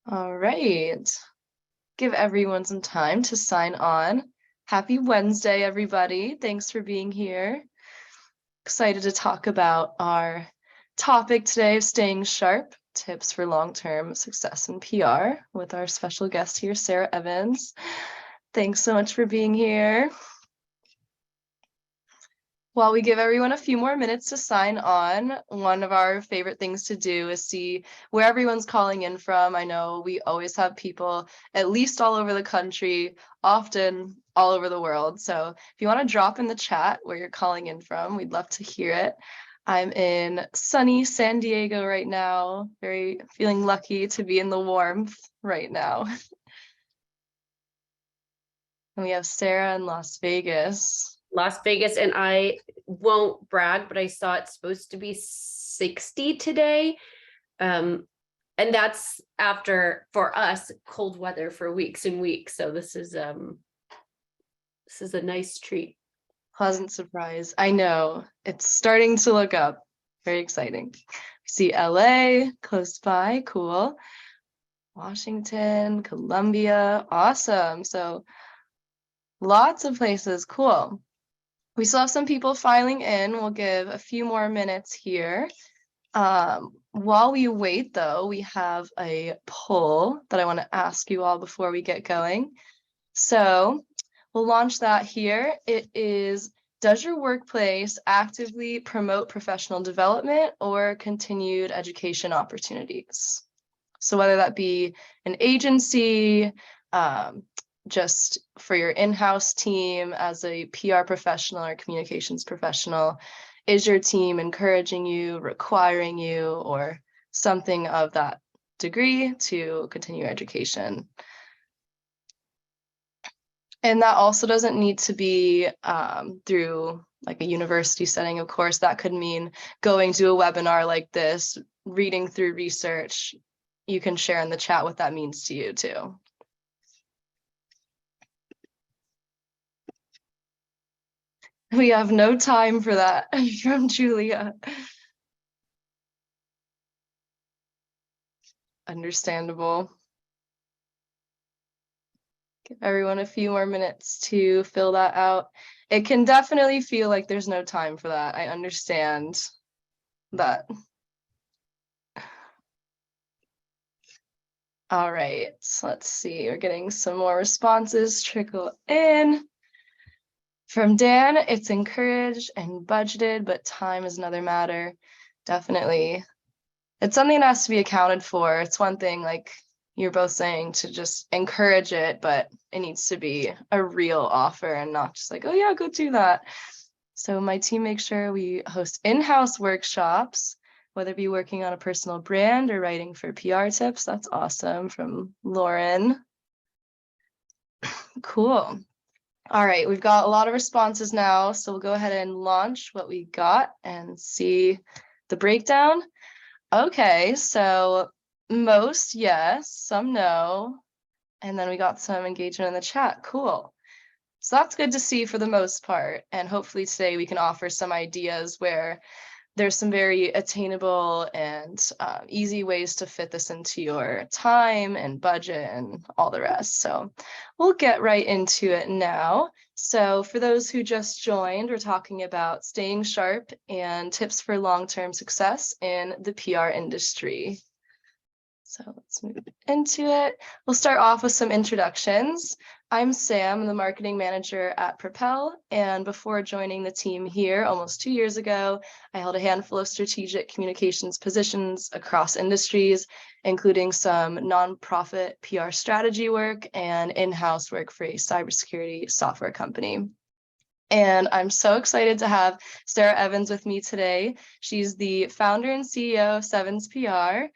All right. Give everyone some time to sign on. Happy Wednesday, everybody. Thanks for being here. Excited to talk about our topic today of staying sharp, tips for long-term success in PR with our special guest here, Sarah Evans. Thanks so much for being here. While we give everyone a few more minutes to sign on, one of our favorite things to do is see where everyone's calling in from. I know we always have people at least all over the country, often all over the world. So if you want to drop in the chat where you're calling in from, we'd love to hear it. I'm in sunny San Diego right now, feeling lucky to be in the warmth right now. And we have Sarah in Las Vegas. And I won't brag, but I saw it's supposed to be 60 today. And that's after, for us, cold weather for weeks and weeks. So this is a nice treat. Pleasant surprise. I know. It's starting to look up. Very exciting. We see LA close by. Cool. Washington, Columbia. Awesome. So lots of places. Cool. We still have some people filing in. We'll give a few more minutes here. While we wait, though, we have a poll that I want to ask you all before we get going. So we'll launch that here. It is, does your workplace actively promote professional development or continued education opportunities? So whether that be an agency, just for your in-house team as a PR professional or communications professional, is your team encouraging you, requiring you, or something of that degree to continue education? And that also doesn't need to be through like a university setting, of course. That could mean going to a webinar like this, reading through research. You can share in the chat what that means to you too. We have no time for that from Julia. Understandable. Give everyone a few more minutes to fill that out. It can definitely feel like there's no time for that. I understand that. All right, let's see. We're getting some more responses trickle in. From Dan, it's encouraged and budgeted, but time is another matter. Definitely. It's something that has to be accounted for. It's one thing, like you're both saying, to just encourage it, but it needs to be a real offer and not just like, oh yeah, go do that. So my team makes sure we host in-house workshops, whether it be working on a personal brand or writing for PR tips. That's awesome. From Lauren. Cool. All right, we've got a lot of responses now, so we'll go ahead and launch what we got and see the breakdown. Okay, so most yes, some no, and then we got some engagement in the chat. Cool. So that's good to see for the most part, and hopefully today we can offer some ideas where there's some very attainable and easy ways to fit this into your time and budget and all the rest. So we'll get right into it now. So for those who just joined, we're talking about staying sharp and tips for long-term success in the PR industry. So let's move into it. We'll start off with some introductions. I'm Sam, the marketing manager at Propel, and before joining the team here almost 2 years ago, I held a handful of strategic communications positions across industries, including some nonprofit PR strategy work and in-house work for a cybersecurity software company. And I'm so excited to have Sarah Evans with me today. She's the founder and CEO of Sevans PR,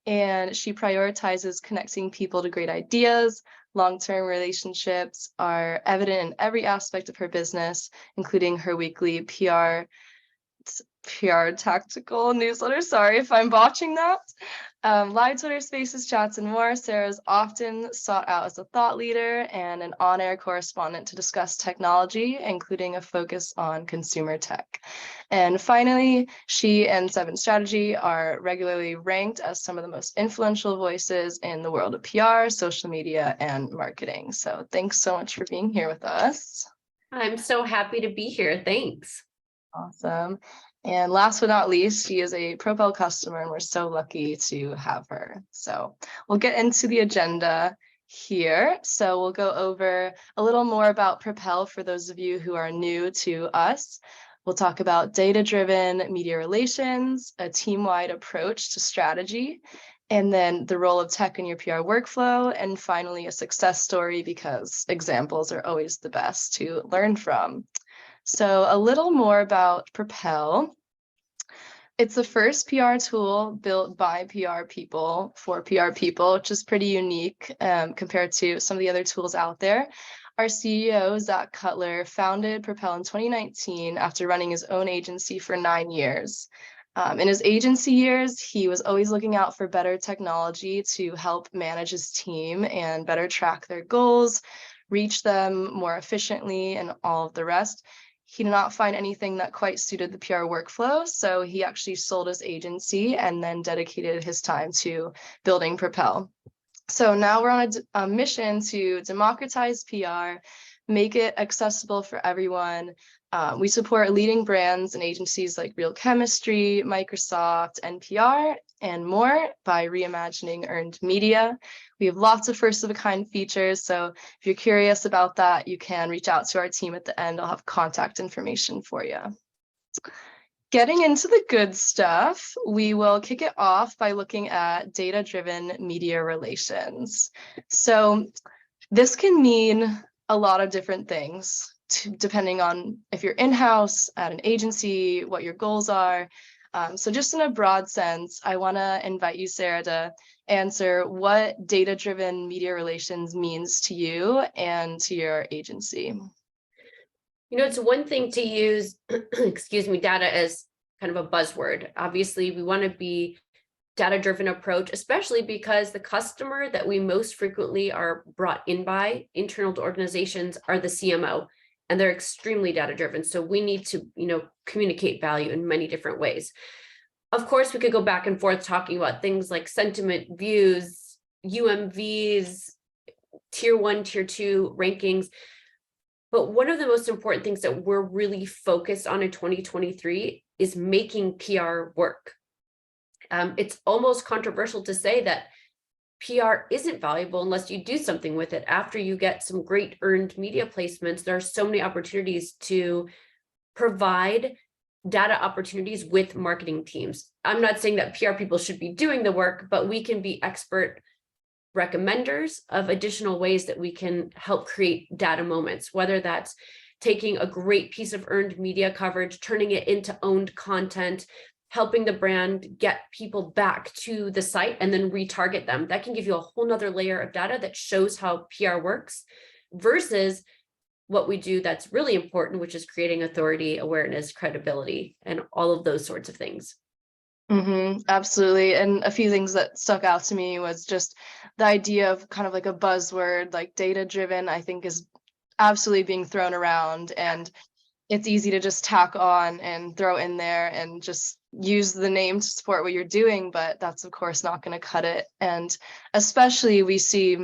and she prioritizes connecting people to great ideas. Long-term relationships are evident in every aspect of her business, including her weekly PR PR tactical newsletter. Sorry if I'm botching that. Live Twitter Spaces, chats, and more. Sarah is often sought out as a thought leader and an on-air correspondent to discuss technology, including a focus on consumer tech. And finally, she and Sevans Strategy are regularly ranked as some of the most influential voices in the world of PR, social media, and marketing. So thanks so much for being here with us. I'm so happy to be here. Thanks. Awesome. And last but not least, she is a Propel customer, and we're so lucky to have her. So we'll get into the agenda here. So we'll go over a little more about Propel for those of you who are new to us. We'll talk about data-driven media relations, a team-wide approach to strategy, and then the role of tech in your PR workflow, and finally a success story, because examples are always the best to learn from. So a little more about Propel. It's the first PR tool built by PR people for PR people, which is pretty unique compared to some of the other tools out there. Our CEO, Zach Cutler, founded Propel in 2019 after running his own agency for 9 years. In his agency years, he was always looking out for better technology to help manage his team and better track their goals, reach them more efficiently, and all of the rest. He did not find anything that quite suited the PR workflow, so he actually sold his agency and then dedicated his time to building Propel. So now we're on a mission to democratize PR, make it accessible for everyone. We support leading brands and agencies like Real Chemistry, Microsoft, NPR, and more by reimagining earned media. We have lots of first-of-a-kind features, so if you're curious about that, you can reach out to our team at the end. I'll have contact information for you. Getting into the good stuff, we will kick it off by looking at data-driven media relations. So this can mean a lot of different things, depending on if you're in-house at an agency, what your goals are. So just in a broad sense, I want to invite you, Sarah, to answer what data-driven media relations means to you and to your agency. You know, it's one thing to use, excuse me, data as kind of a buzzword. Obviously, we want to be data-driven approach, especially because the customer that we most frequently are brought in by internal to organizations are the CMO, and they're extremely data-driven. So we need to, communicate value in many different ways. Of course, we could go back and forth talking about things like sentiment, views, UMVs, tier 1, tier 2 rankings. But one of the most important things that we're really focused on in 2023 is making PR work. It's almost controversial to say that PR isn't valuable unless you do something with it. After you get some great earned media placements, there are so many opportunities to provide data opportunities with marketing teams. I'm not saying that PR people should be doing the work, but we can be expert recommenders of additional ways that we can help create data moments, whether that's taking a great piece of earned media coverage, turning it into owned content, helping the brand get people back to the site and then retarget them. That can give you a whole nother layer of data that shows how PR works versus what we do that's really important, which is creating authority, awareness, credibility, and all of those sorts of things. Absolutely. And a few things that stuck out to me was just the idea of kind of like a buzzword, like data driven, I think is absolutely being thrown around, and it's easy to just tack on and throw in there and just use the name to support what you're doing, but that's of course not going to cut it. And especially we see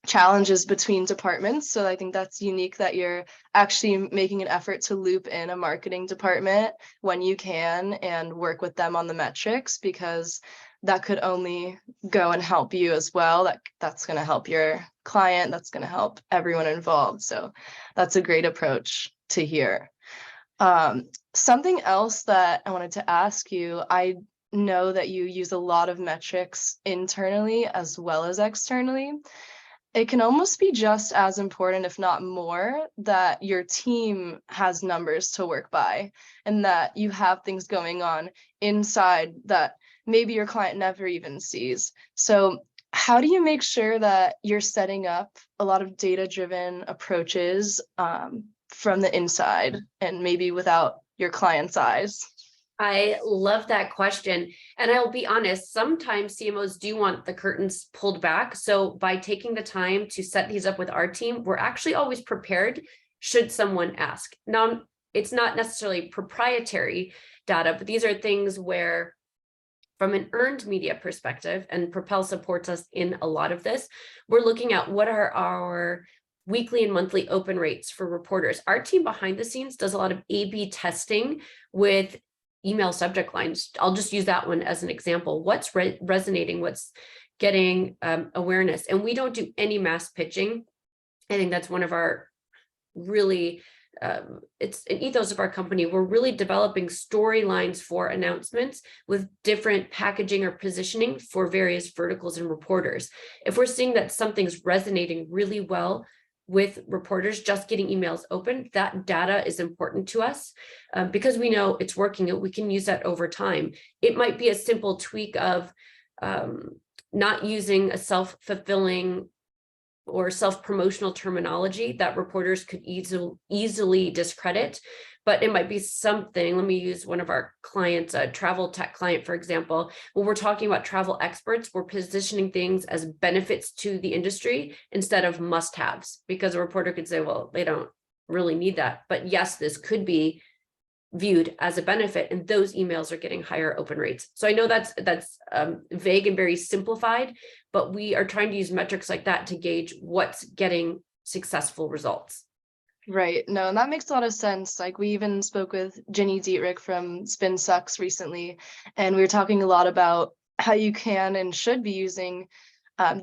challenges between departments. So I think that's unique that you're actually making an effort to loop in a marketing department when you can and work with them on the metrics, because that could only go and help you as well. That's going to help your client. That's going to help everyone involved. So that's a great approach to hear. Something else that I wanted to ask you, I know that you use a lot of metrics internally as well as externally. It can almost be just as important, if not more, that your team has numbers to work by and that you have things going on inside that maybe your client never even sees. So how do you make sure that you're setting up a lot of data-driven approaches from the inside and maybe without your client's eyes? I love that question. And I'll be honest, sometimes CMOs do want the curtains pulled back. So by taking the time to set these up with our team, we're actually always prepared should someone ask. Now, it's not necessarily proprietary data, but these are things where from an earned media perspective, and Propel supports us in a lot of this, we're looking at what are our weekly and monthly open rates for reporters. Our team behind the scenes does a lot of A/B testing with email subject lines. I'll just use that one as an example. What's resonating, what's getting awareness, and we don't do any mass pitching. I think that's one of our really it's an ethos of our company. We're really developing storylines for announcements with different packaging or positioning for various verticals and reporters. If we're seeing that something's resonating really well with reporters, just getting emails open, that data is important to us because we know it's working. We can use that over time. It might be a simple tweak of not using a self-fulfilling or self-promotional terminology that reporters could easily discredit, but it might be something. Let me use one of our clients, a travel tech client, for example. When we're talking about travel experts, we're positioning things as benefits to the industry instead of must-haves, because a reporter could say, well, they don't really need that. But yes, this could be viewed as a benefit, and those emails are getting higher open rates. So I know that's vague and very simplified, but we are trying to use metrics like that to gauge what's getting successful results. Right. No, and that makes a lot of sense. Like we even spoke with Ginny Dietrich from Spin Sucks recently, and we were talking a lot about how you can and should be using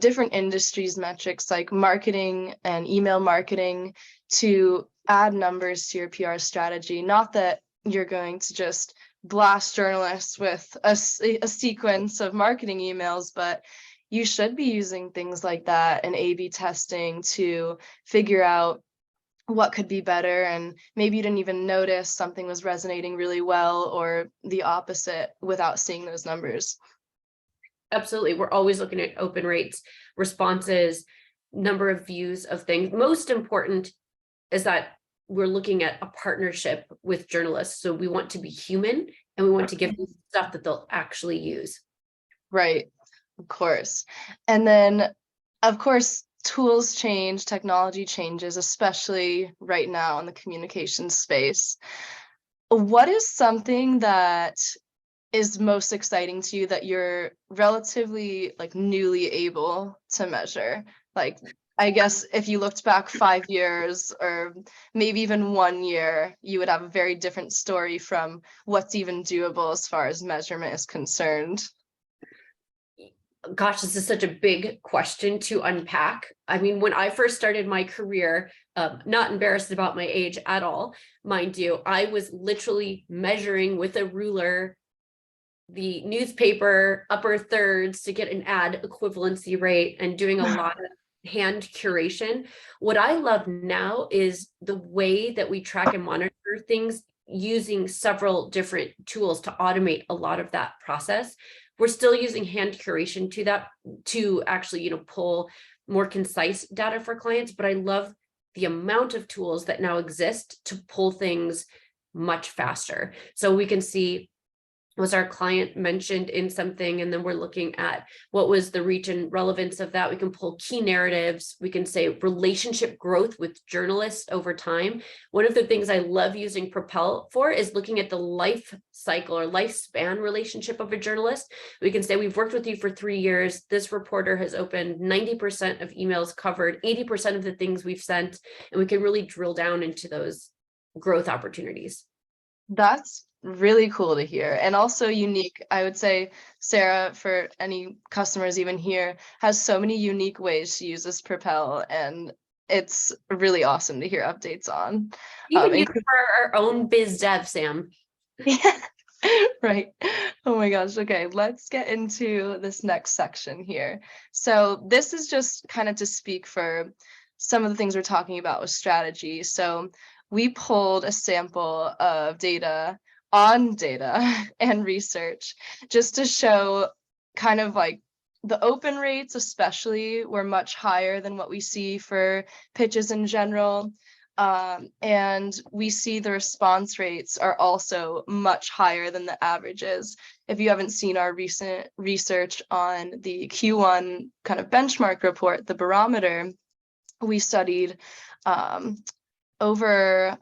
different industries metrics like marketing and email marketing to add numbers to your PR strategy. Not that you're going to just blast journalists with a sequence of marketing emails, but you should be using things like that and A/B testing to figure out what could be better. And maybe you didn't even notice something was resonating really well or the opposite without seeing those numbers. Absolutely. We're always looking at open rates, responses, number of views of things. Most important is that we're looking at a partnership with journalists. So we want to be human and we want to give them stuff that they'll actually use. Right. Of course. And then, of course, tools change, technology changes, especially right now in the communications space. What is something that is most exciting to you that you're relatively like newly able to measure? Like, I guess if you looked back 5 years or maybe even 1 year, you would have a very different story from what's even doable as far as measurement is concerned. Gosh, this is such a big question to unpack. I mean, when I first started my career, not embarrassed about my age at all, mind you, I was literally measuring with a ruler the newspaper upper thirds to get an ad equivalency rate and doing a lot of hand curation. What I love now is the way that we track and monitor things using several different tools to automate a lot of that process. We're still using hand curation to that to actually, pull more concise data for clients, but I love the amount of tools that now exist to pull things much faster. So we can see, was our client mentioned in something, and then we're looking at what was the reach and relevance of that. We can pull key narratives. We can say relationship growth with journalists over time. One of the things I love using Propel for is looking at the life cycle or lifespan relationship of a journalist. We can say, we've worked with you for 3 years. This reporter has opened 90% of emails covered, 80% of the things we've sent, and we can really drill down into those growth opportunities. That's really cool to hear, and also unique. I would say Sarah, for any customers even here, has so many unique ways to use this Propel, and it's really awesome to hear updates on. Even use it for our own biz dev, Sam. Yeah, right. Oh my gosh. Okay, let's get into this next section here. So this is just kind of to speak for some of the things we're talking about with strategy. So we pulled a sample of data on data and research just to show kind of like the open rates especially were much higher than what we see for pitches in general. And we see the response rates are also much higher than the averages. If you haven't seen our recent research on the Q1 kind of benchmark report, the barometer, we studied over,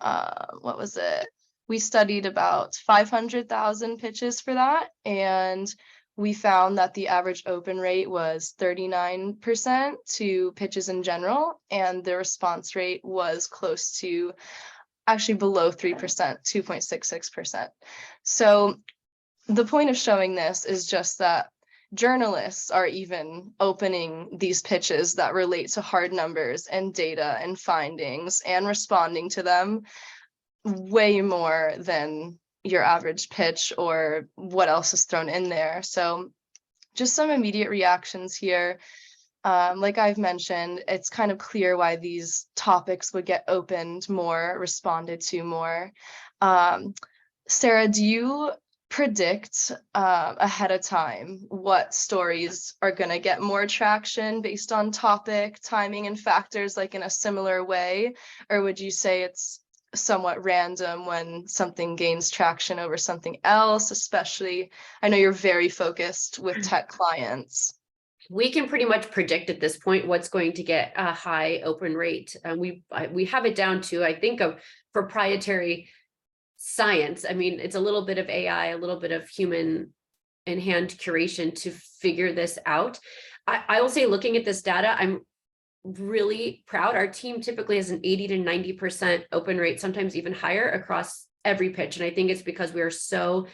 what was it? We studied about 500,000 pitches for that, and we found that the average open rate was 39% to pitches in general, and the response rate was close to actually below 3%, 2.66%. So the point of showing this is just that journalists are even opening these pitches that relate to hard numbers and data and findings and responding to them way more than your average pitch or what else is thrown in there. So just some immediate reactions here. Like I've mentioned, it's kind of clear why these topics would get opened more, responded to more. Sarah, do you predict ahead of time what stories are going to get more traction based on topic, timing, and factors, like in a similar way? Or would you say it's somewhat random when something gains traction over something else? Especially, I know you're very focused with tech clients. We can pretty much predict at this point what's going to get a high open rate. We have it down to, I think, of proprietary science. I mean, it's a little bit of AI, a little bit of human in hand curation to figure this out. I will say, looking at this data, I'm really proud. Our team typically has an 80 to 90% open rate, sometimes even higher across every pitch. And I think it's because we are so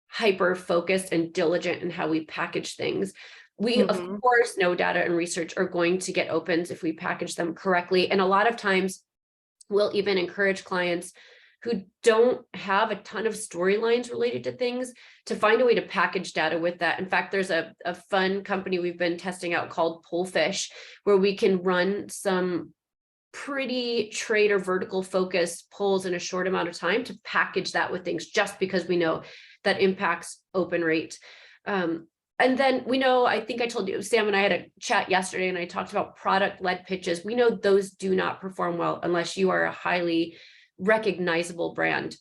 hyper focused and diligent in how we package things. We, of course, know data and research are going to get opens if we package them correctly. And a lot of times we'll even encourage clients who don't have a ton of storylines related to things to find a way to package data with that. In fact, there's a fun company we've been testing out called Pullfish, where we can run some pretty trade or vertical focused polls in a short amount of time to package that with things, just because we know that impacts open rate. And then we know, I think I told you, Sam and I had a chat yesterday and I talked about product-led pitches. We know those do not perform well unless you are a highly recognizable brand.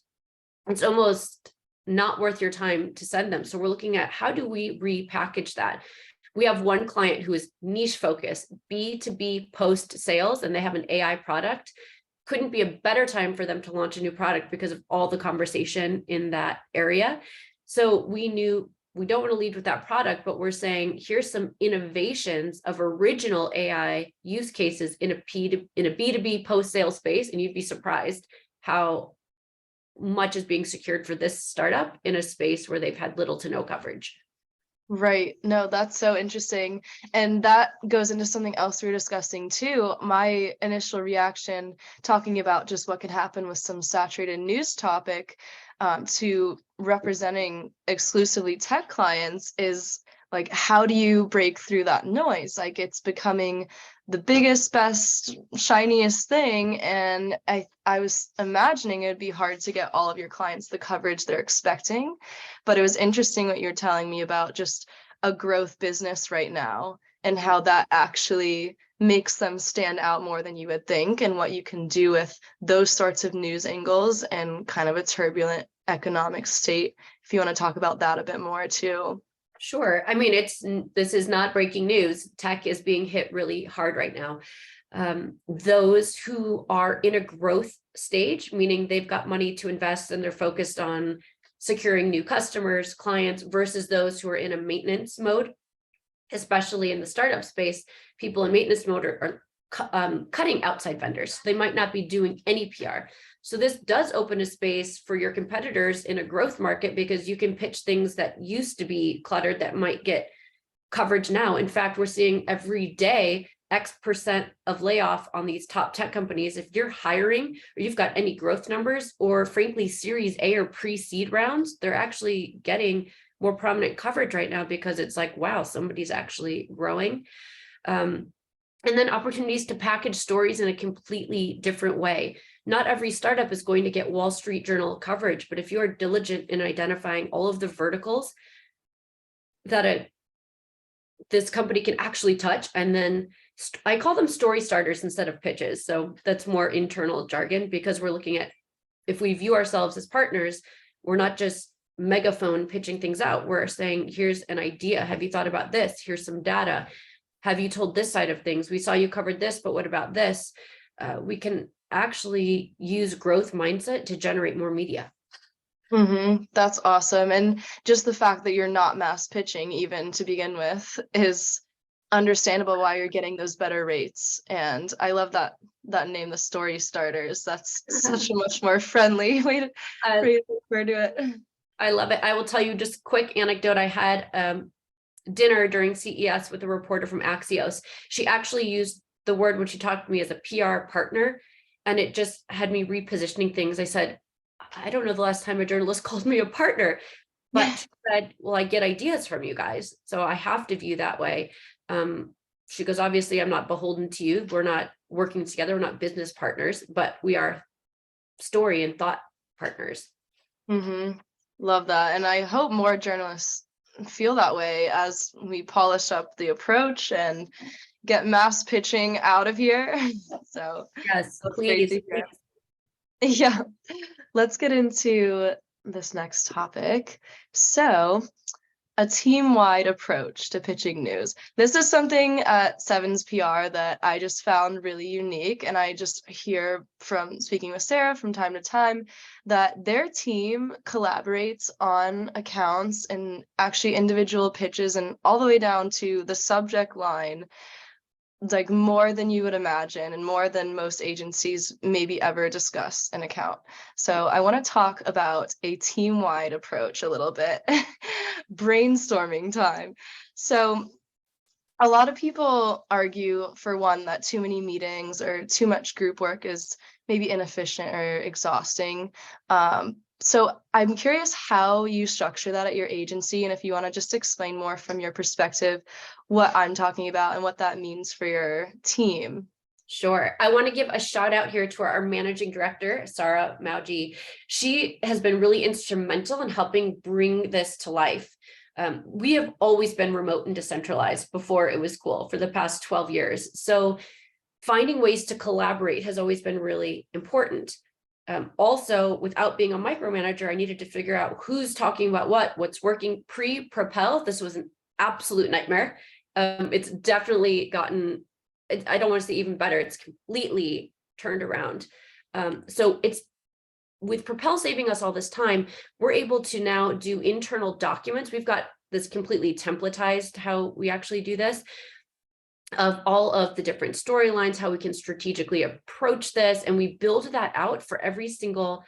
It's almost not worth your time to send them. So we're looking at, how do we repackage that? We have one client who is niche focused, B2B post sales, and they have an AI product. Couldn't be a better time for them to launch a new product because of all the conversation in that area. So we knew we don't want to lead with that product, but we're saying, here's some innovations of original AI use cases in a B2B post-sale space. And you'd be surprised how much is being secured for this startup in a space where they've had little to no coverage. Right. No, that's so interesting. And that goes into something else we were discussing too. My initial reaction, talking about just what could happen with some saturated news topic, to representing exclusively tech clients, is like, how do you break through that noise? Like, it's becoming the biggest, best, shiniest thing. And I was imagining it would be hard to get all of your clients the coverage they're expecting. But it was interesting what you're telling me about just a growth business right now and how that actually makes them stand out more than you would think, and what you can do with those sorts of news angles and kind of a turbulent economic state. If you want to talk about that a bit more too. Sure. I mean, this is not breaking news. Tech is being hit really hard right now. Those who are in a growth stage, meaning they've got money to invest and they're focused on securing new customers, clients, versus those who are in a maintenance mode, especially in the startup space, people in maintenance mode are cutting outside vendors. They might not be doing any PR. So this does open a space for your competitors in a growth market, because you can pitch things that used to be cluttered that might get coverage now. In fact, we're seeing every day X% of layoff on these top tech companies. If you're hiring or you've got any growth numbers, or frankly, Series A or pre-seed rounds, they're actually getting more prominent coverage right now, because it's like, wow, somebody's actually growing. And then opportunities to package stories in a completely different way. Not every startup is going to get Wall Street Journal coverage, but if you're diligent in identifying all of the verticals that a this company can actually touch. And then I call them story starters instead of pitches. So that's more internal jargon, because we're looking at, if we view ourselves as partners, we're not just megaphone pitching things out. We're saying, here's an idea. Have you thought about this? Here's some data. Have you told this side of things? We saw you covered this, but what about this? We can actually use growth mindset to generate more media. That's awesome. And just the fact that you're not mass pitching even to begin with is understandable why you're getting those better rates. And I love that name, the story starters. That's such a much more friendly way to refer to it. I love it. I will tell you just a quick anecdote. I had dinner during CES with a reporter from Axios. She actually used the word when she talked to me as a PR partner, and it just had me repositioning things. I said, I don't know the last time a journalist called me a partner, but she said, well, I get ideas from you guys, so I have to view that way. She goes, obviously, I'm not beholden to you. We're not working together. We're not business partners, but we are story and thought partners. Love that. And I hope more journalists feel that way as we polish up the approach and get mass pitching out of here. So yes, please. Yeah, let's get into this next topic. So, a team-wide approach to pitching news. This is something at Sevans PR that I just found really unique, and I just hear from speaking with Sarah from time to time that their team collaborates on accounts and actually individual pitches and all the way down to the subject line, like more than you would imagine and more than most agencies maybe ever discuss an account. So I want to talk about a team-wide approach a little bit. Brainstorming time. So a lot of people argue, for one, that too many meetings or too much group work is maybe inefficient or exhausting. So I'm curious how you structure that at your agency, and if you want to just explain more from your perspective what I'm talking about and what that means for your team. Sure. I want to give a shout out here to our managing director, Sarah Mauji. She has been really instrumental in helping bring this to life. We have always been remote and decentralized before it was cool for the past 12 years. So finding ways to collaborate has always been really important. Also, without being a micromanager, I needed to figure out who's talking about what's working. Pre-Propel, this was an absolute nightmare. It's definitely gotten, I don't want to say even better, it's completely turned around. So it's, with Propel saving us all this time, we're able to now do internal documents. We've got this completely templatized how we actually do this, of all of the different storylines, how we can strategically approach this. And we build that out for every single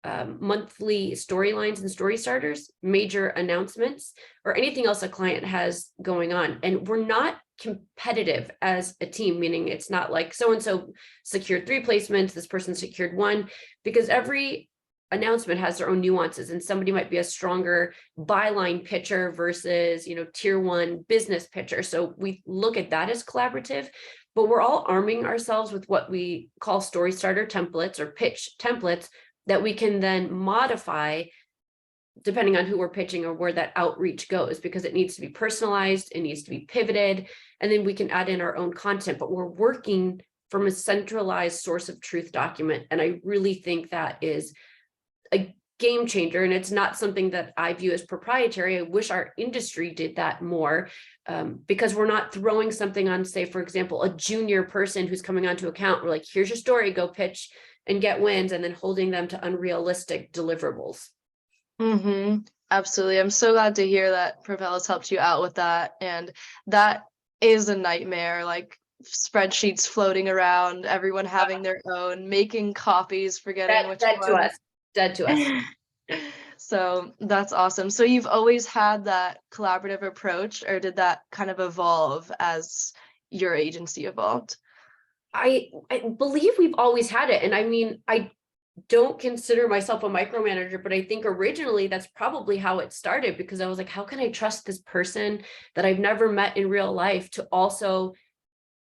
monthly storylines and story starters, major announcements, or anything else a client has going on. And we're not competitive as a team, meaning it's not like so-and-so secured 3 placements, this person secured 1, because every announcement has their own nuances, and somebody might be a stronger byline pitcher versus, tier 1 business pitcher. So we look at that as collaborative, but we're all arming ourselves with what we call story starter templates or pitch templates that we can then modify depending on who we're pitching or where that outreach goes, because it needs to be personalized, it needs to be pivoted, and then we can add in our own content, but we're working from a centralized source of truth document. And I really think that is a game changer. And it's not something that I view as proprietary. I wish our industry did that more, because we're not throwing something on, say, for example, a junior person who's coming onto account. We're like, here's your story, go pitch and get wins, and then holding them to unrealistic deliverables. Absolutely. I'm so glad to hear that Propel has helped you out with that. And that is a nightmare, like spreadsheets floating around, everyone having their own, making copies, forgetting which one. Dead to us. So that's awesome. So you've always had that collaborative approach, or did that kind of evolve as your agency evolved? I believe we've always had it. And I mean, I don't consider myself a micromanager, but I think originally that's probably how it started, because I was like, how can I trust this person that I've never met in real life to also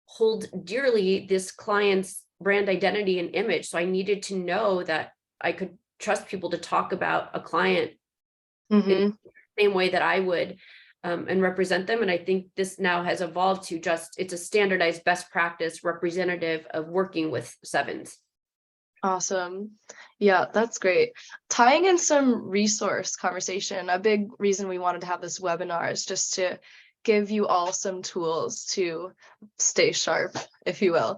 hold dearly this client's brand identity and image? So I needed to know that I could trust people to talk about a client in the same way that I would. and represent them. And I think this now has evolved to just, it's a standardized best practice representative of working with Sevans. Awesome. Yeah, that's great. Tying in some resource conversation, a big reason we wanted to have this webinar is just to give you all some tools to stay sharp, if you will.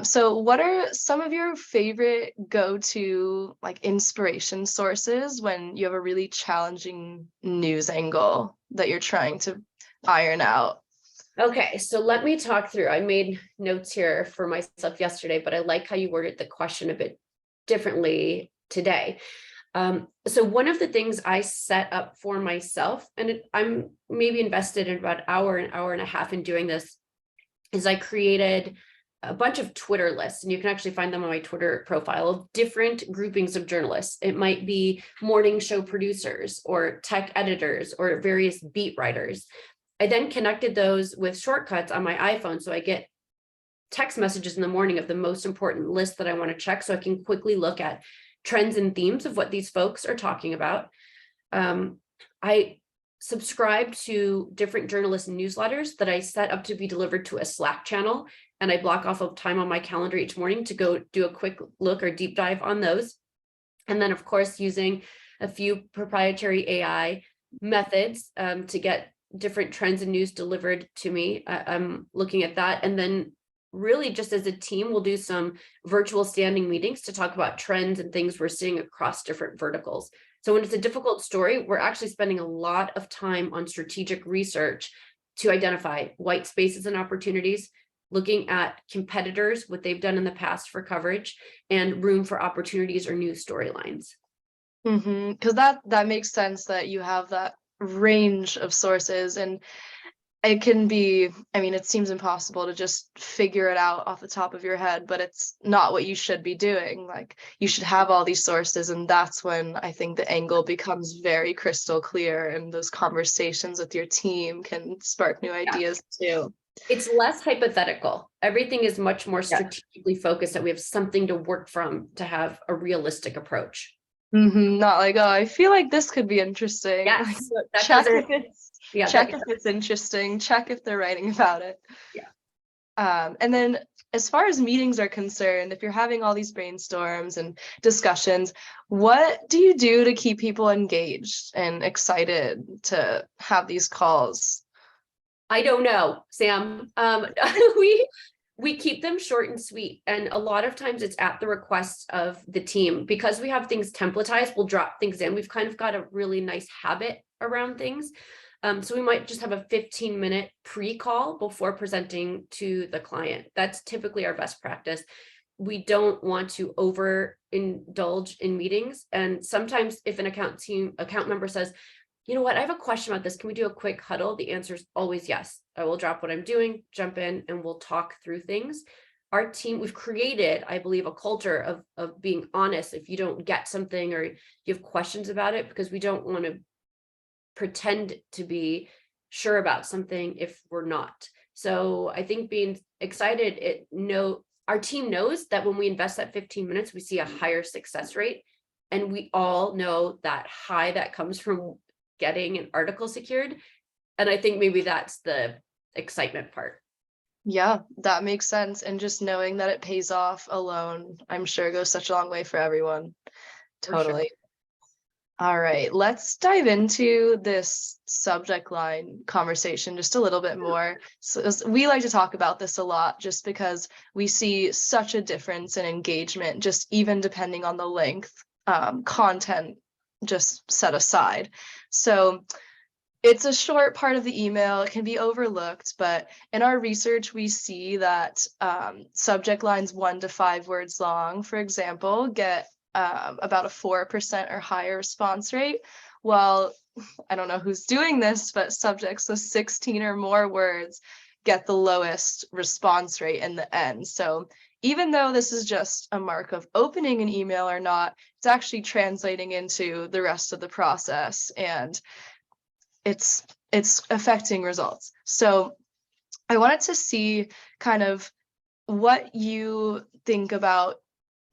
So what are some of your favorite go-to like inspiration sources when you have a really challenging news angle that you're trying to iron out? Okay, so let me talk through. I made notes here for myself yesterday, but I like how you worded the question a bit differently today. So one of the things I set up for myself, and I'm maybe invested in about an hour and a half in doing this, is I created a bunch of Twitter lists, and you can actually find them on my Twitter profile of different groupings of journalists. It might be morning show producers or tech editors or various beat writers. I then connected those with shortcuts on my iPhone, so I get text messages in the morning of the most important list that I want to check, so I can quickly look at trends and themes of what these folks are talking about. I subscribe to different journalist newsletters that I set up to be delivered to a Slack channel, and I block off of time on my calendar each morning to go do a quick look or deep dive on those. And then, of course, using a few proprietary AI methods to get different trends and news delivered to me. I'm looking at that. And then really just as a team, we'll do some virtual standing meetings to talk about trends and things we're seeing across different verticals. So when it's a difficult story, we're actually spending a lot of time on strategic research to identify white spaces and opportunities, looking at competitors, what they've done in the past for coverage, and room for opportunities or new storylines. Because that makes sense that you have that range of sources, and it can be, I mean, it seems impossible to just figure it out off the top of your head, but it's not what you should be doing. Like, you should have all these sources, and that's when I think the angle becomes very crystal clear, and those conversations with your team can spark new ideas too. It's less hypothetical. Everything is much more strategically focused, that we have something to work from to have a realistic approach. Not like, oh, I feel like this could be interesting. Yes, Like, check if it's interesting, check if they're writing about it. Yeah. And then as far as meetings are concerned, if you're having all these brainstorms and discussions, what do you do to keep people engaged and excited to have these calls? I don't know, Sam. We keep them short and sweet, and a lot of times it's at the request of the team, because we have things templatized. We'll drop things in. We've kind of got a really nice habit around things. So we might just have a 15-minute pre-call before presenting to the client. That's typically our best practice. We don't want to overindulge in meetings. And sometimes if an account member says, you know what, I have a question about this, can we do a quick huddle? The answer is always yes. I will drop what I'm doing, jump in, and we'll talk through things. Our team, we've created, I believe, a culture of being honest if you don't get something or you have questions about it, because we don't want to pretend to be sure about something if we're not. So I think being excited, our team knows that when we invest that 15 minutes, we see a higher success rate. And we all know that high that comes from getting an article secured. And I think maybe that's the excitement part. Yeah, that makes sense. And just knowing that it pays off alone, I'm sure goes such a long way for everyone. Totally. All right, let's dive into this subject line conversation just a little bit more. So we like to talk about this a lot just because we see such a difference in engagement, just even depending on the length, content just set aside. So it's a short part of the email. It can be overlooked, but in our research, we see that subject lines 1 to 5 words long, for example, get about a 4% or higher response rate. Well, I don't know who's doing this, but subjects with 16 or more words get the lowest response rate in the end. So even though this is just a mark of opening an email or not, it's actually translating into the rest of the process, and it's affecting results. So I wanted to see kind of what you think about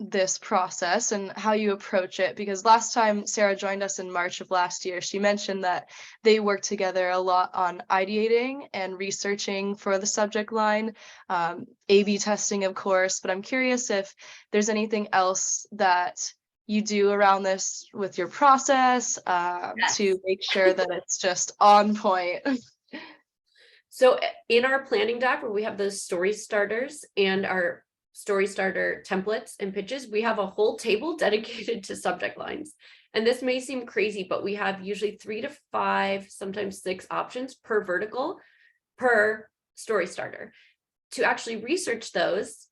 this process and how you approach it, because last time Sarah joined us in March of last year, she mentioned that they work together a lot on ideating and researching for the subject line, A/B testing, of course, but I'm curious if there's anything else that you do around this with your process to make sure that it's just on point. So in our planning doc, where we have those story starters and our story starter templates and pitches, we have a whole table dedicated to subject lines. And this may seem crazy, but we have usually 3 to 5, sometimes 6 options per vertical per story starter. To actually research those,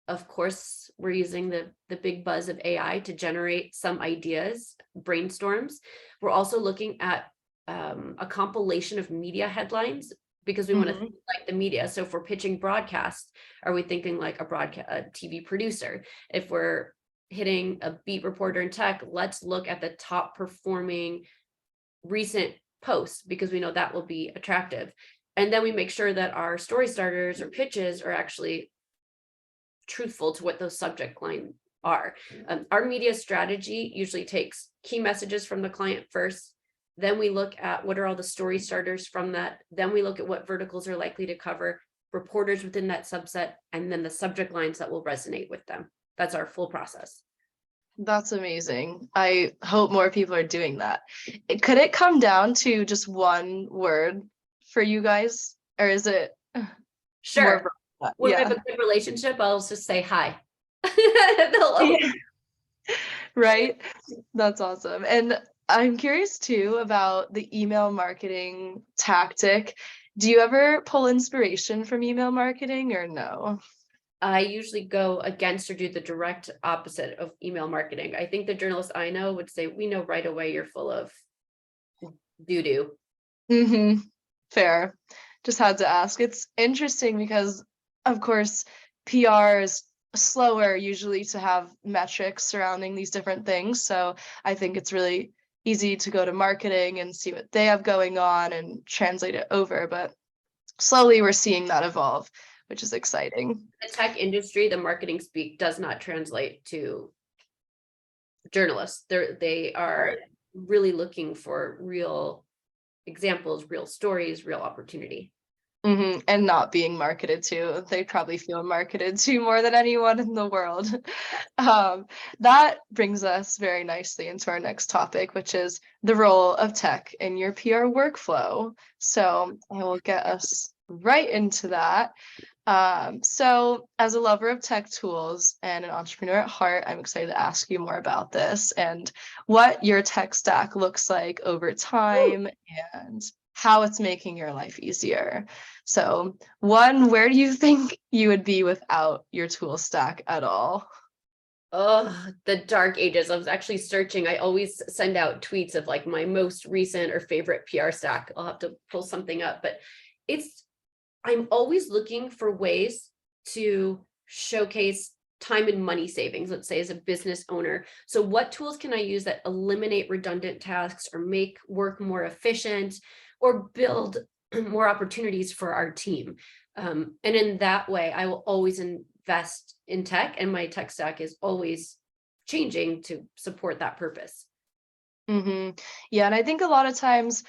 of course, we're using the big buzz of AI to generate some ideas, brainstorms. We're also looking at a compilation of media headlines, because we want to think like the media. So if we're pitching broadcast, are we thinking like a TV producer? If we're hitting a beat reporter in tech, let's look at the top performing recent posts, because we know that will be attractive. And then we make sure that our story starters or pitches are actually truthful to what those subject lines are. Our media strategy usually takes key messages from the client first. Then we look at what are all the story starters from that. Then we look at what verticals are likely to cover, reporters within that subset, and then the subject lines that will resonate with them. That's our full process. That's amazing. I hope more people are doing that. Could it come down to just one word for you guys? Or is it Sure. more When we yeah. have a good relationship, I'll just say hi. Yeah. Right? That's awesome. And I'm curious too about the email marketing tactic. Do you ever pull inspiration from email marketing or no? I usually go against or do the direct opposite of email marketing. I think the journalists I know would say, we know right away you're full of doo-doo. Fair. Just had to ask. It's interesting because, of course, PR is slower usually to have metrics surrounding these different things. So I think it's really easy to go to marketing and see what they have going on and translate it over. But slowly we're seeing that evolve, which is exciting. The tech industry, the marketing speak does not translate to journalists. They are really looking for real examples, real stories, real opportunity. And not being marketed to. They probably feel marketed to more than anyone in the world. That brings us very nicely into our next topic, which is the role of tech in your PR workflow. So I will get us right into that. So as a lover of tech tools and an entrepreneur at heart, I'm excited to ask you more about this and what your tech stack looks like over time and how it's making your life easier. So, one, where do you think you would be without your tool stack at all? Oh, the dark ages. I was actually searching. I always send out tweets of like my most recent or favorite PR stack. I'll have to pull something up, but I'm always looking for ways to showcase time and money savings, let's say, as a business owner. So what tools can I use that eliminate redundant tasks or make work more efficient or build more opportunities for our team? And in that way, I will always invest in tech, and my tech stack is always changing to support that purpose. Yeah, and I think a lot of times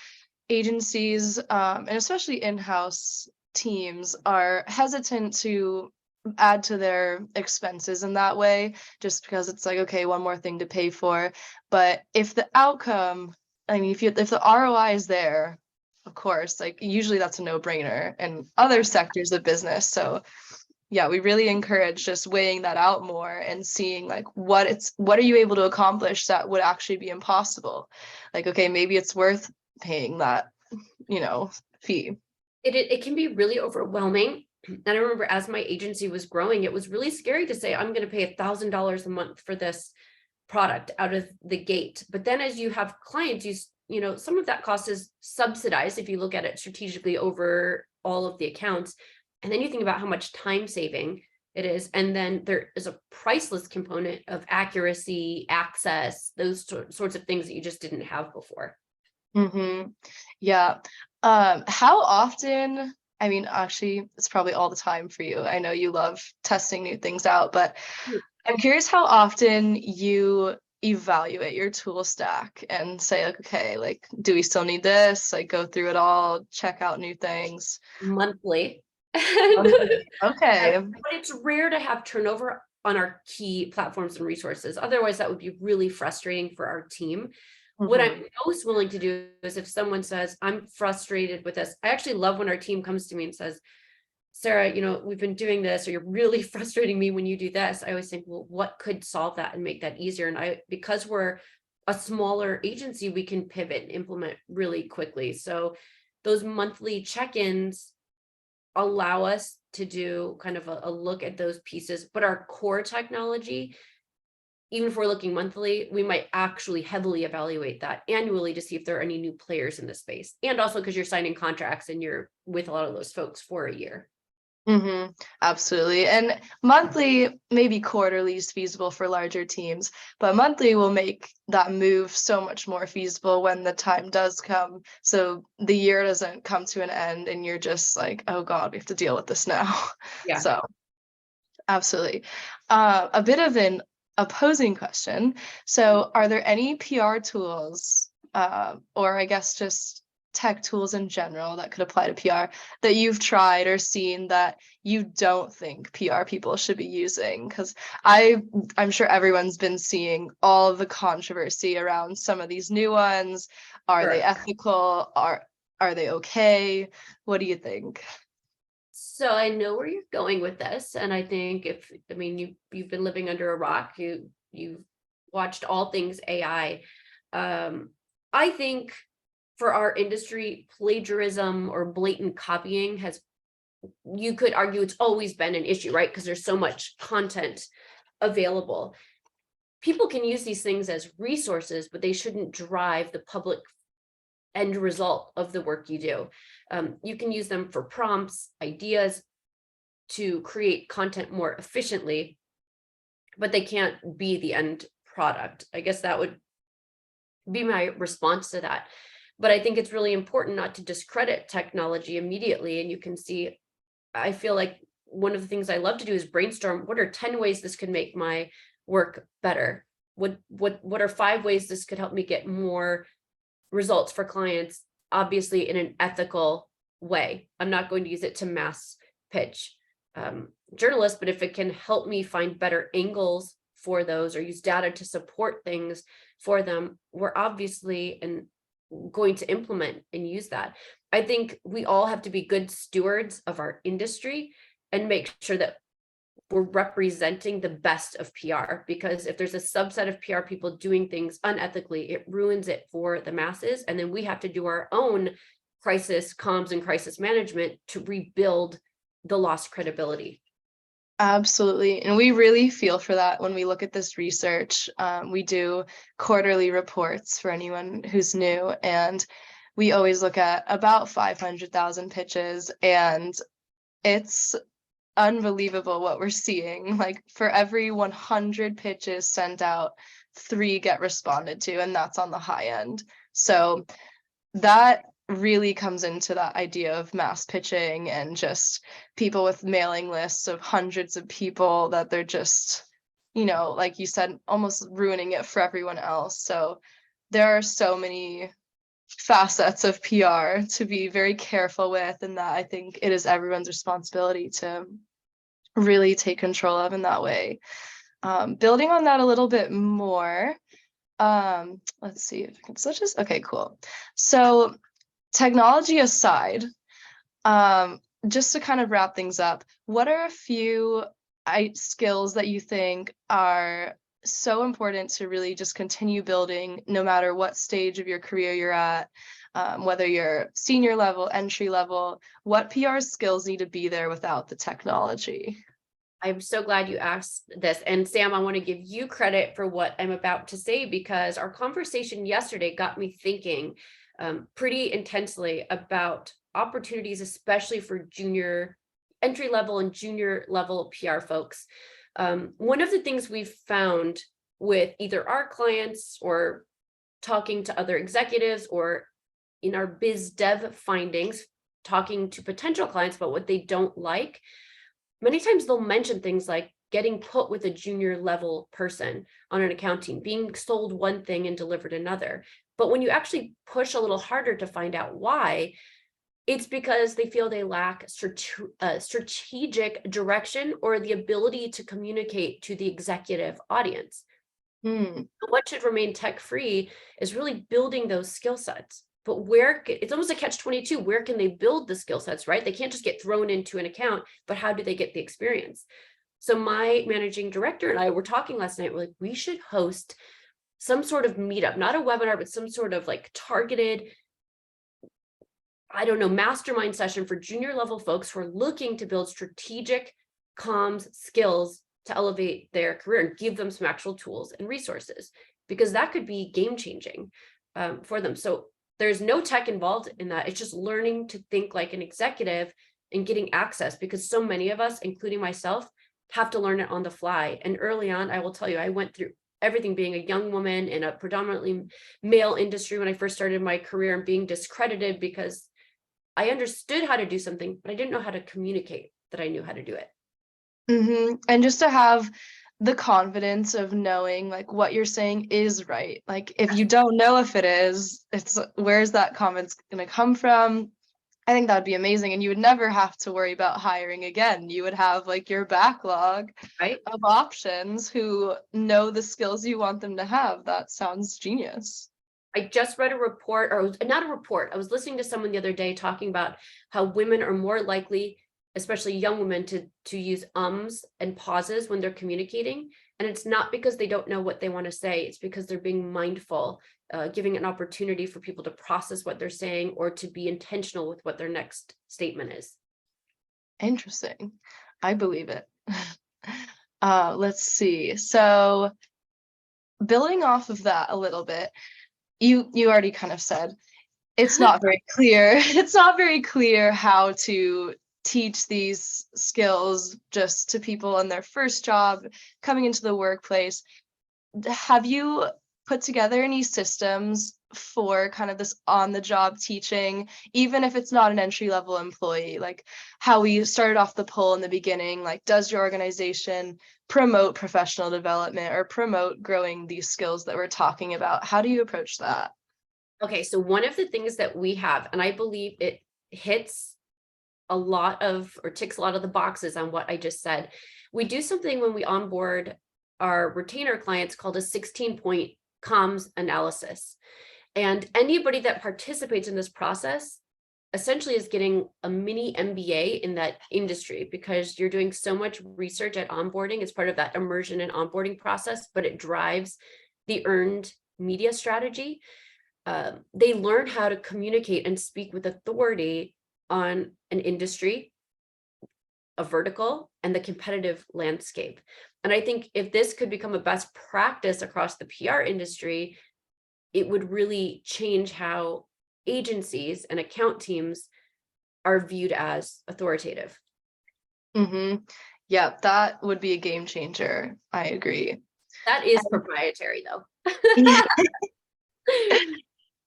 agencies, and especially in-house teams, are hesitant to add to their expenses in that way, just because it's like, okay, one more thing to pay for. But if the outcome, I mean, if the ROI is there, of course, like usually that's a no-brainer in other sectors of business. So yeah, we really encourage just weighing that out more and seeing like what are you able to accomplish that would actually be impossible. Like, okay, maybe it's worth paying that, fee. It can be really overwhelming. And I remember as my agency was growing, it was really scary to say, I'm going to pay $1,000 a month for this product out of the gate. But then as you have clients, some of that cost is subsidized if you look at it strategically over all of the accounts. And then you think about how much time saving it is. And then there is a priceless component of accuracy, access, those sorts of things that you just didn't have before. Yeah. How often, I mean, actually, it's probably all the time for you. I know you love testing new things out, but I'm curious how often you evaluate your tool stack and say, like, okay, like, do we still need this? Like, go through it all, check out new things. Monthly. Okay. But it's rare to have turnover on our key platforms and resources. Otherwise, that would be really frustrating for our team. What I'm Mhm. most willing to do is if someone says, I'm frustrated with this, I actually love when our team comes to me and says, Sarah, we've been doing this, or you're really frustrating me when you do this. I always think, well, what could solve that and make that easier? And because we're a smaller agency, we can pivot and implement really quickly. So those monthly check-ins allow us to do kind of a look at those pieces, but our core technology, even if we're looking monthly, we might actually heavily evaluate that annually to see if there are any new players in the space. And also because you're signing contracts and you're with a lot of those folks for a year. Absolutely. And monthly, maybe quarterly is feasible for larger teams, but monthly will make that move so much more feasible when the time does come. So the year doesn't come to an end and you're just like, oh God, we have to deal with this now. Yeah. So absolutely. A bit of an opposing question. So are there any PR tools, or I guess just tech tools in general that could apply to PR that you've tried or seen that you don't think PR people should be using? Because I'm sure everyone's been seeing all of the controversy around some of these new ones. Are they Sure. ethical? Are they okay? What do you think? So I know where you're going with this, and I think you've been living under a rock, you've watched all things AI. I think for our industry, plagiarism or blatant copying you could argue it's always been an issue, right? Because there's so much content available. People can use these things as resources, but they shouldn't drive the public end result of the work you do. You can use them for prompts, ideas to create content more efficiently, but they can't be the end product. I guess that would be my response to that. But I think it's really important not to discredit technology immediately. And you can see, I feel like one of the things I love to do is brainstorm, what are 10 ways this could make my work better? What are 5 ways this could help me get more results for clients, obviously in an ethical way. I'm not going to use it to mass pitch journalists, but if it can help me find better angles for those or use data to support things for them, we're obviously going to implement and use that. I think we all have to be good stewards of our industry and make sure that we're representing the best of PR, because if there's a subset of PR people doing things unethically, it ruins it for the masses. And then we have to do our own crisis comms and crisis management to rebuild the lost credibility. Absolutely. And we really feel for that when we look at this research. We do quarterly reports for anyone who's new, and we always look at about 500,000 pitches, and it's unbelievable what we're seeing. Like, for every 100 pitches sent out, 3 get responded to, and that's on the high end. So that really comes into that idea of mass pitching and just people with mailing lists of hundreds of people that they're just, like you said, almost ruining it for everyone else. So there are so many facets of PR to be very careful with, and that I think it is everyone's responsibility to really take control of in that way. Building on that a little bit more, let's see if I can switch this. Okay, cool. So technology aside, just to kind of wrap things up, what are a few skills that you think are so important to really just continue building no matter what stage of your career you're at, whether you're senior level, entry level, what PR skills need to be there without the technology? I'm so glad you asked this. And Sam, I want to give you credit for what I'm about to say, because our conversation yesterday got me thinking pretty intensely about opportunities, especially for junior, entry level and junior level PR folks. One of the things we've found with either our clients or talking to other executives, or in our biz dev findings, talking to potential clients about what they don't like, many times they'll mention things like getting put with a junior level person on an account team, being sold one thing and delivered another. But when you actually push a little harder to find out why, it's because they feel they lack strategic direction or the ability to communicate to the executive audience. Hmm. What should remain tech free is really building those skill sets. But it's almost a catch-22. Where can they build the skill sets, right? They can't just get thrown into an account, but how do they get the experience? So my managing director and I were talking last night. We're like, we should host some sort of meetup, not a webinar, but some sort of like targeted, I don't know, mastermind session for junior level folks who are looking to build strategic comms skills to elevate their career and give them some actual tools and resources, because that could be game changing for them. So there's no tech involved in that. It's just learning to think like an executive and getting access, because so many of us, including myself, have to learn it on the fly. And early on, I will tell you, I went through everything, being a young woman in a predominantly male industry when I first started my career, and being discredited because I understood how to do something, but I didn't know how to communicate that I knew how to do it. And just to have the confidence of knowing like what you're saying is right. Like if you don't know if it is, it's where's that confidence going to come from? I think that would be amazing. And you would never have to worry about hiring again. You would have like your backlog Right. of options who know the skills you want them to have. That sounds genius. I just read a report, or not a report. I was listening to someone the other day talking about how women are more likely, especially young women, to use ums and pauses when they're communicating. And it's not because they don't know what they want to say. It's because they're being mindful, giving an opportunity for people to process what they're saying or to be intentional with what their next statement is. Interesting. I believe it. Let's see. So building off of that a little bit, you already kind of said it's not very clear. It's not very clear how to teach these skills just to people in their first job coming into the workplace. Have you put together any systems for kind of this on-the-job teaching, even if it's not an entry-level employee, like how we started off the poll in the beginning, like does your organization promote professional development or promote growing these skills that we're talking about? How do you approach that? Okay, so one of the things that we have, and I believe it hits a lot of, or ticks a lot of the boxes on what I just said, we do something when we onboard our retainer clients called a 16-point comms analysis. And anybody that participates in this process essentially is getting a mini MBA in that industry, because you're doing so much research at onboarding. It's part of that immersion and onboarding process, but it drives the earned media strategy. They learn how to communicate and speak with authority on an industry, a vertical, and the competitive landscape. And I think if this could become a best practice across the PR industry, it would really change how agencies and account teams are viewed as authoritative. Yeah, that would be a game changer. I agree. That is proprietary though.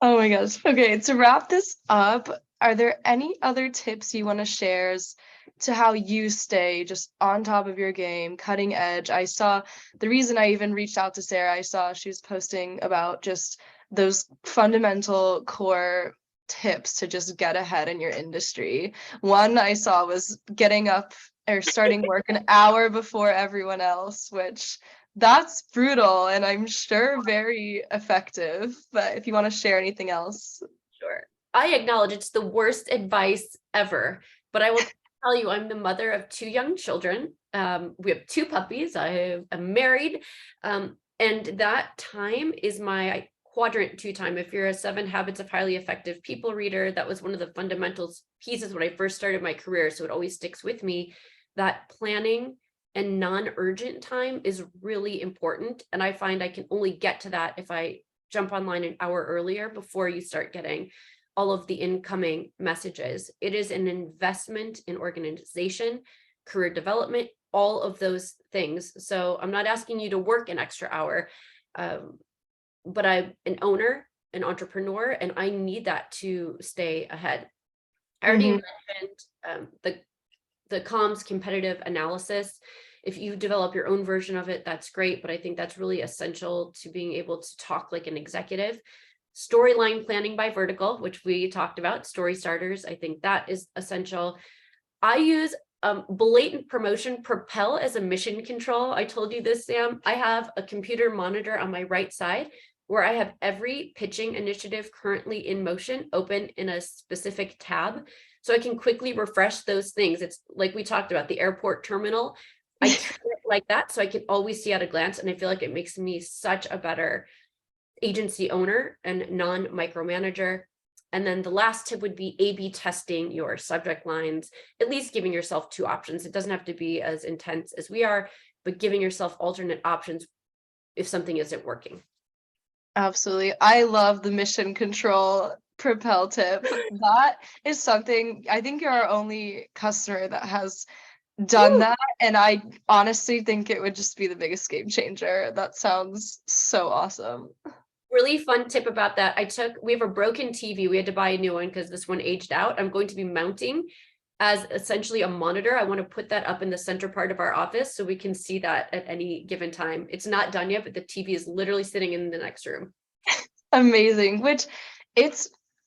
Oh my gosh. Okay, to wrap this up, are there any other tips you want to share as to how you stay just on top of your game, cutting edge? I saw the reason I even reached out to Sarah, I saw she was posting about just those fundamental core tips to just get ahead in your industry. One I saw was getting up or starting work an hour before everyone else, which that's brutal and I'm sure very effective. But if you want to share anything else. Sure. I acknowledge it's the worst advice ever, but I will tell you, I'm the mother of 2 young children. We have 2 puppies. I am married. And that time is my quadrant 2 time. If you're a 7 Habits of Highly Effective People reader, that was one of the fundamental pieces when I first started my career. So it always sticks with me. That planning and non-urgent time is really important. And I find I can only get to that if I jump online an hour earlier before you start getting all of the incoming messages. It is an investment in organization, career development, all of those things. So I'm not asking you to work an extra hour, but I'm an owner, an entrepreneur, and I need that to stay ahead. I already mentioned the comms competitive analysis. If you develop your own version of it, that's great, but I think that's really essential to being able to talk like an executive. Storyline planning by vertical, which we talked about, story starters, I think that is essential. I use blatant promotion Propel as a mission control. I told you this, Sam. I have a computer monitor on my right side where I have every pitching initiative currently in motion open in a specific tab. So I can quickly refresh those things. It's like we talked about the airport terminal. I treat it like that so I can always see at a glance. And I feel like it makes me such a better agency owner and non-micromanager. And then the last tip would be A/B testing your subject lines, at least giving yourself 2 options. It doesn't have to be as intense as we are, but giving yourself alternate options if something isn't working. Absolutely. I love the mission control Propel tip. That is something, I think you're our only customer that has done Woo! that. And I honestly think it would just be the biggest game changer. That sounds so awesome. Really fun tip about that. We have a broken TV. We had to buy a new one because this one aged out. I'm going to be mounting as essentially a monitor. I want to put that up in the center part of our office so we can see that at any given time. It's not done yet, but the TV is literally sitting in the next room. Amazing. Which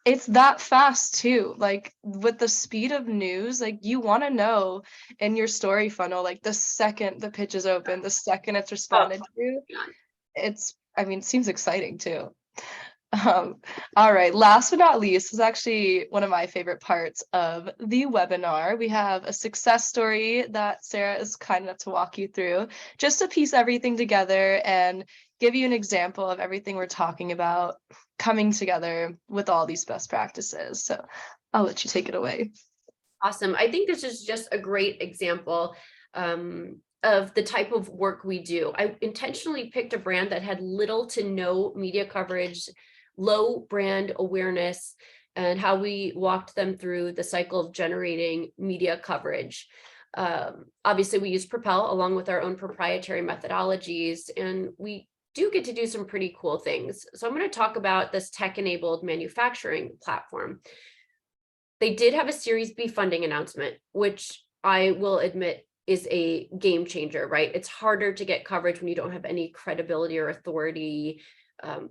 it's that fast too. Like with the speed of news, like you want to know in your story funnel, like the second the pitch is open, the second it's responded to, I mean, it seems exciting too. All right, last but not least is actually one of my favorite parts of the webinar. We have a success story that Sarah is kind enough to walk you through, just to piece everything together and give you an example of everything we're talking about coming together with all these best practices. So I'll let you take it away. Awesome. I think this is just a great example of the type of work we do. I intentionally picked a brand that had little to no media coverage, low brand awareness, and how we walked them through the cycle of generating media coverage. Obviously, we use Propel along with our own proprietary methodologies, and we do get to do some pretty cool things. So I'm going to talk about this tech-enabled manufacturing platform. They did have a Series B funding announcement, which I will admit is a game changer, right? It's harder to get coverage when you don't have any credibility or authority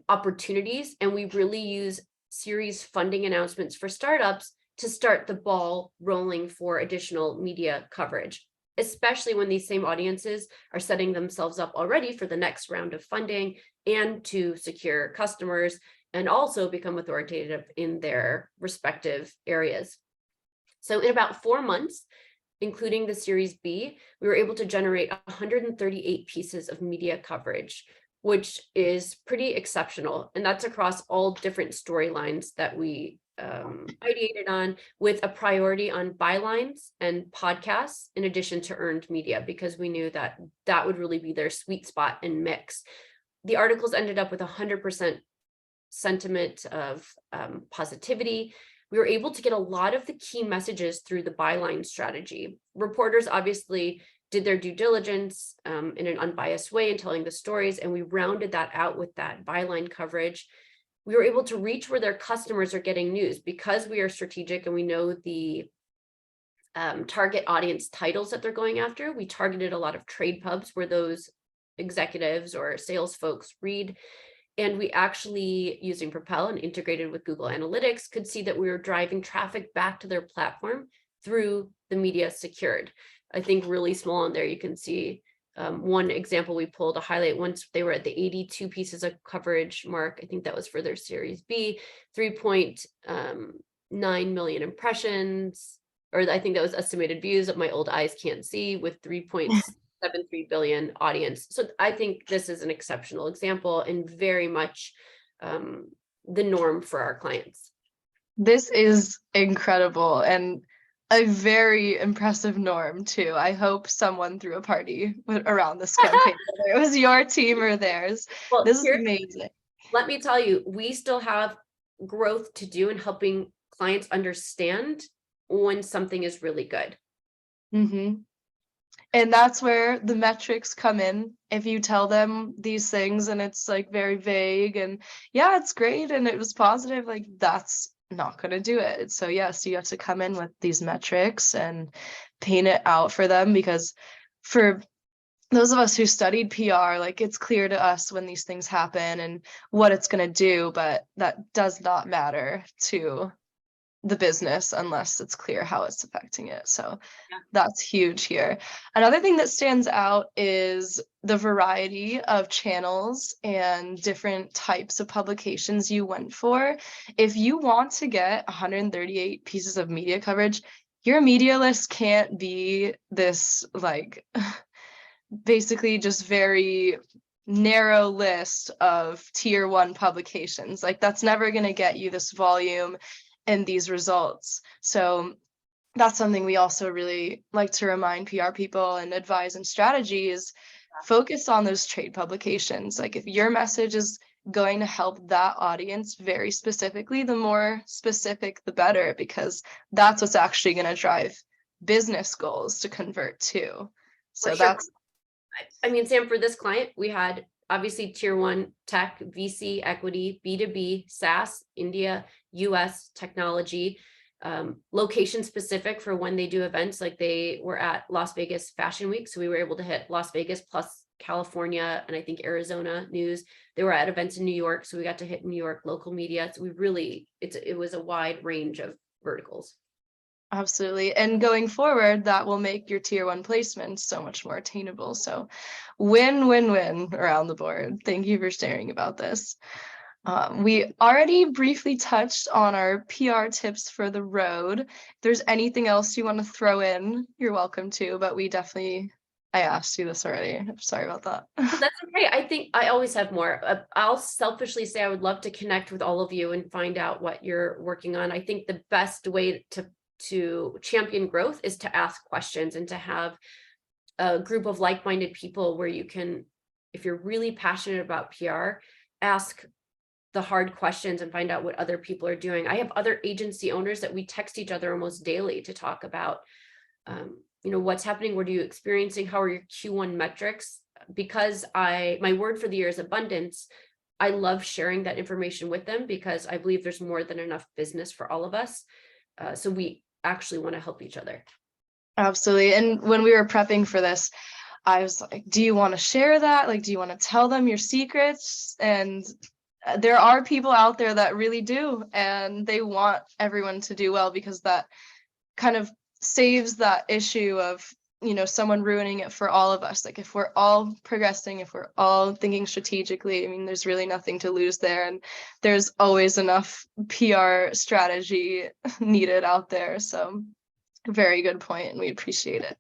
opportunities. And we really use series funding announcements for startups to start the ball rolling for additional media coverage, especially when these same audiences are setting themselves up already for the next round of funding and to secure customers and also become authoritative in their respective areas. So in about 4 months, including the Series B, we were able to generate 138 pieces of media coverage, which is pretty exceptional. And that's across all different storylines that we ideated on, with a priority on bylines and podcasts, in addition to earned media, because we knew that that would really be their sweet spot and mix. The articles ended up with 100% sentiment of positivity. We were able to get a lot of the key messages through the byline strategy. Reporters obviously did their due diligence in an unbiased way in telling the stories, and we rounded that out with that byline coverage. We were able to reach where their customers are getting news because we are strategic and we know the target audience titles that they're going after. We targeted a lot of trade pubs where those executives or sales folks read. And we actually, using Propel and integrated with Google Analytics, could see that we were driving traffic back to their platform through the media secured. I think really small on there, you can see one example we pulled to highlight. Once they were at the 82 pieces of coverage mark, I think that was for their Series B, 3.9 million impressions, or I think that was estimated views that my old eyes can't see, with 3.73 billion audience. So I think this is an exceptional example and very much the norm for our clients. This is incredible and a very impressive norm too. I hope someone threw a party around this campaign, whether it was your team or theirs. Well, This is amazing. Let me tell you, we still have growth to do in helping clients understand when something is really good. Mm-hmm. And that's where the metrics come in. If you tell them these things and it's like very vague and yeah, it's great and it was positive, like that's not going to do it. So yes, you have to come in with these metrics and paint it out for them, because for those of us who studied PR, like it's clear to us when these things happen and what it's going to do, but that does not matter to the business unless it's clear how it's affecting it. So Yeah. that's huge here. Another thing that stands out is the variety of channels and different types of publications you went for. If you want to get 138 pieces of media coverage, your media list can't be this like basically just very narrow list of tier 1 publications. Like that's never going to get you this volume and these results. So that's something we also really like to remind PR people and advise in strategy is focus on those trade publications. Like if your message is going to help that audience very specifically, the more specific, the better, because that's what's actually going to drive business goals to convert to. So that's I mean, Sam, for this client, we had obviously tier 1 tech, VC, equity, B2B, SaaS, India, US, technology, location specific for when they do events. Like they were at Las Vegas Fashion Week. So we were able to hit Las Vegas plus California and I think Arizona news. They were at events in New York. So we got to hit New York local media. So we really, it was a wide range of verticals. Absolutely. And going forward, that will make your tier 1 placements so much more attainable. So win, win, win around the board. Thank you for sharing about this. We already briefly touched on our PR tips for the road. If there's anything else you want to throw in, you're welcome to, but I asked you this already. I'm sorry about that. That's okay. I think I always have more. I'll selfishly say I would love to connect with all of you and find out what you're working on. I think the best way to champion growth is to ask questions and to have a group of like-minded people where you can, if you're really passionate about PR, ask the hard questions and find out what other people are doing. I have other agency owners that we text each other almost daily to talk about, what's happening, what are you experiencing, how are your Q1 metrics? Because my word for the year is abundance. I love sharing that information with them because I believe there's more than enough business for all of us. So we actually want to help each other. Absolutely. And when we were prepping for this, I was like, do you want to share that? Like, do you want to tell them your secrets? And there are people out there that really do, and they want everyone to do well because that kind of saves that issue of, someone ruining it for all of us. Like if we're all progressing, if we're all thinking strategically, I mean, there's really nothing to lose there. And there's always enough PR strategy needed out there. So very good point, and we appreciate it.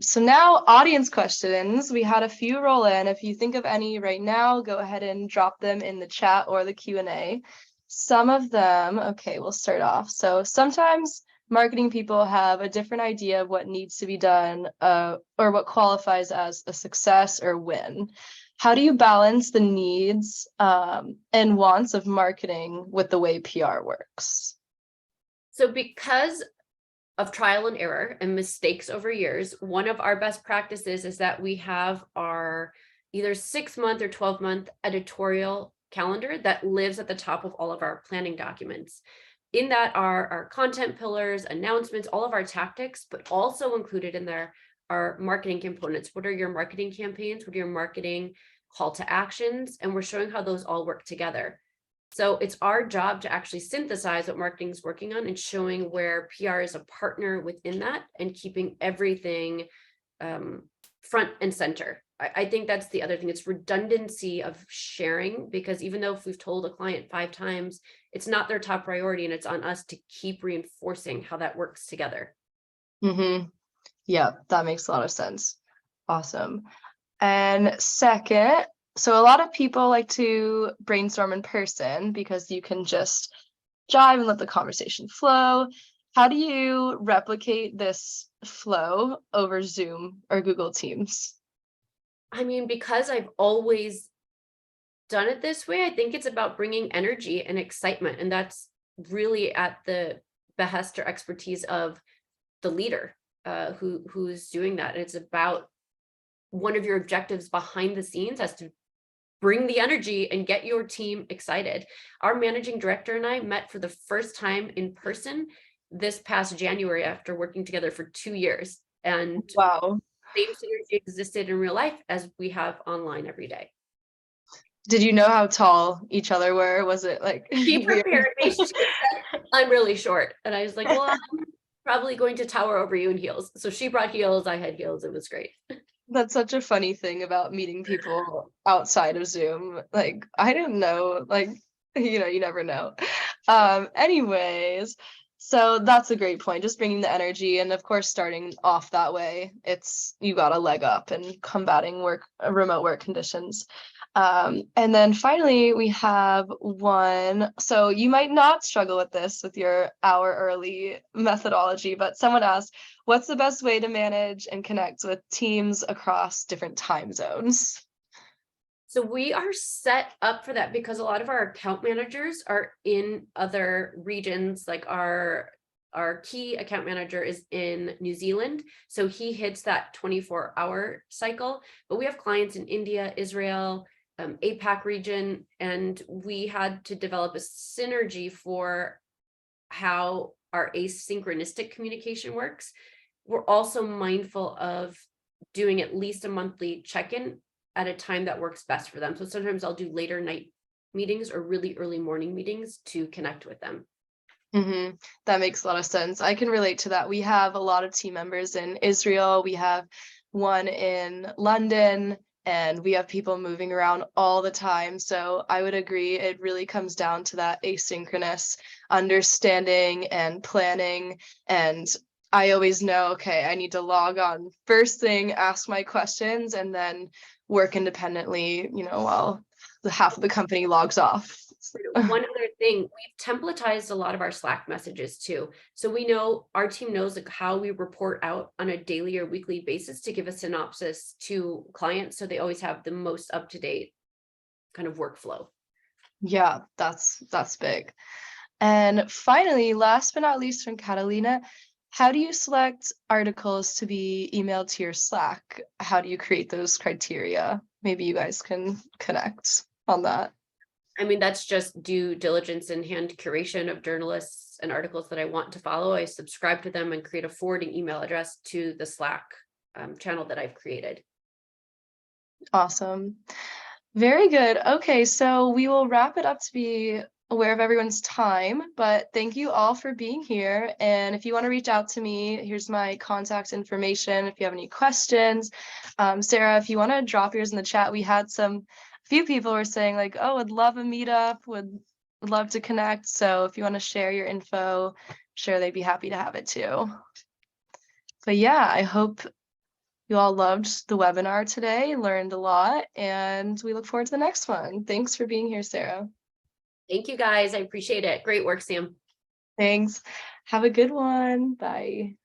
So now audience questions. We had a few roll in. If you think of any right now, go ahead and drop them in the chat or the Q&A. Some of them, okay, we'll start off. So sometimes marketing people have a different idea of what needs to be done or what qualifies as a success or win. How do you balance the needs and wants of marketing with the way PR works? So because of trial and error and mistakes over years, one of our best practices is that we have our either 6-month or 12-month editorial calendar that lives at the top of all of our planning documents. In that are our content pillars, announcements, all of our tactics, but also included in there are marketing components. What are your marketing campaigns? What are your marketing call to actions? And we're showing how those all work together. So it's our job to actually synthesize what marketing is working on and showing where PR is a partner within that and keeping everything front and center. I think that's the other thing. It's redundancy of sharing, because even though if we've told a client 5 times, it's not their top priority, and it's on us to keep reinforcing how that works together. Mm-hmm. Yeah, that makes a lot of sense. Awesome. And second, so a lot of people like to brainstorm in person because you can just jive and let the conversation flow. How do you replicate this flow over Zoom or Google Teams? I mean, because I've always done it this way, I think it's about bringing energy and excitement. And that's really at the behest or expertise of the leader who's doing that. And it's about one of your objectives behind the scenes has to bring the energy and get your team excited. Our managing director and I met for the first time in person this past January after working together for 2 years. And Wow. same synergy existed in real life as we have online every day. Did you know how tall each other were? Was it like She weird? prepared me. She said, I'm really short. And I was like, well, I'm probably going to tower over you in heels. So she brought heels. I had heels. It was great. That's such a funny thing about meeting people outside of Zoom. Like, I don't know, like, you never know. Anyways, so that's a great point. Just bringing the energy, and of course, starting off that way, you got a leg up and combating remote work conditions. And then finally, we have one. So you might not struggle with this with your hour early methodology, but someone asked, what's the best way to manage and connect with teams across different time zones? So we are set up for that because a lot of our account managers are in other regions. Like our key account manager is in New Zealand. So he hits that 24-hour cycle. But we have clients in India, Israel, APAC region, and we had to develop a synergy for how our asynchronistic communication works. We're also mindful of doing at least a monthly check-in at a time that works best for them. So sometimes I'll do later night meetings or really early morning meetings to connect with them. Mm-hmm. That makes a lot of sense. I can relate to that. We have a lot of team members in Israel. We have one in London, and we have people moving around all the time. So I would agree. It really comes down to that asynchronous understanding and planning. And I always know, okay, I need to log on first thing, ask my questions, and then work independently, while the half of the company logs off. One other thing, we've templatized a lot of our Slack messages too. So we know our team knows like how we report out on a daily or weekly basis to give a synopsis to clients. So they always have the most up-to-date kind of workflow. Yeah, that's big. And finally, last but not least from Catalina, how do you select articles to be emailed to your Slack? How do you create those criteria? Maybe you guys can connect on that. I mean, that's just due diligence and hand curation of journalists and articles that I want to follow. I subscribe to them and create a forwarding email address to the Slack channel that I've created. Awesome. Very good. Okay, so we will wrap it up to be aware of everyone's time, but thank you all for being here. And if you want to reach out to me, here's my contact information if you have any questions. Sarah, if you want to drop yours in the chat, we had a few people were saying like, oh, would love a meetup, would love to connect. So if you want to share your info, I'm sure they'd be happy to have it too. But yeah, I hope you all loved the webinar today, learned a lot, and we look forward to the next one. Thanks for being here, Sarah. Thank you guys. I appreciate it. Great work, Sam. Thanks. Have a good one. Bye.